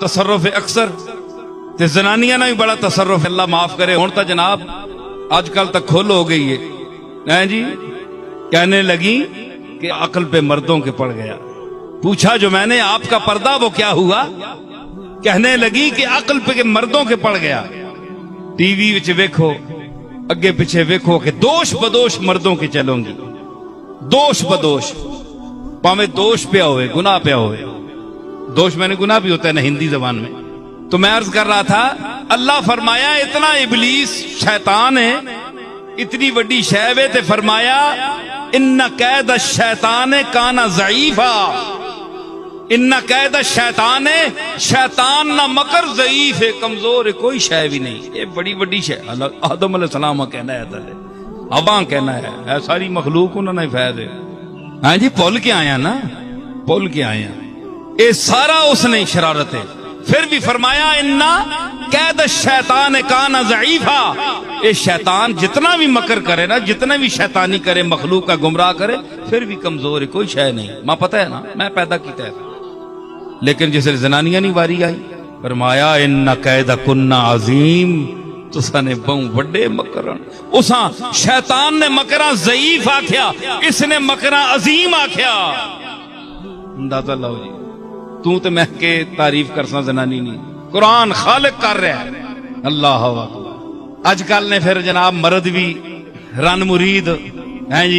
تصرف اکثر تے زنانیاں نہ بھی بڑا تصرف، اللہ معاف کرے. ہن تو جناب آج کل تک کھل ہو گئی ہے جی. کہنے لگی کہ عقل پہ مردوں کے پڑ گیا. پوچھا جو میں نے آپ کا پردہ وہ کیا ہوا؟ کہنے لگی کہ عقل پہ مردوں کے پڑ گیا. ٹی وی وچ ویکھو، اگے پیچھے ویکھو کہ دوش بدوش مردوں کی چلوں گی. دوش بدوش، پاویں دوش پیا ہوئے، گناہ پیا ہوئے. دوش میں نے گناہ بھی ہوتا ہے نا ہندی زبان میں. تو میں عرض کر رہا تھا اللہ فرمایا اتنا ابلیس شیطان ہے، اتنی بڑی شے تے فرمایا ان قید الشیطان کان ضعیفا. ان قید الشیطان، شیطان نہ مکر ضعیف ہے، کمزور ہے، کوئی شے بھی نہیں. یہ بڑی بڑی شے آدم علیہ السلام کہنا ہے، اباں کہنا ہے، ساری مخلوق انہوں نے فیض ہے. ہاں جی بھول کے آیا نا، بھول کے آیا. یہ سارا اس نے شرارت ہے. پھر بھی فرمایا انا قید الشیطان کان ضعیفا. یہ شیطان جتنا بھی مکر کرے نا، جتنا بھی شیطانی کرے، مخلوق کا گمراہ کرے، پھر بھی کمزور ہے، کوئی شے نہیں. ماں پتہ ہے نا میں پیدا کیتا ہے. لیکن جس زنانیاں نہیں واری آئی، فرمایا ان قید کنا عظیم، تساں نے بہوں وڈے مکرن. اساں شیطان نے مکراں ضعیف آکھیا، اس نے مکراں عظیم آکھیا. اندازہ لاؤ جی. تو تے میں کے تعریف کرساں زنانی نہیں، قرآن خالق کر رہا ہے. اللہ اکبر. اج کل نے پھر جناب مرد بھی رن مرید ہیں جی.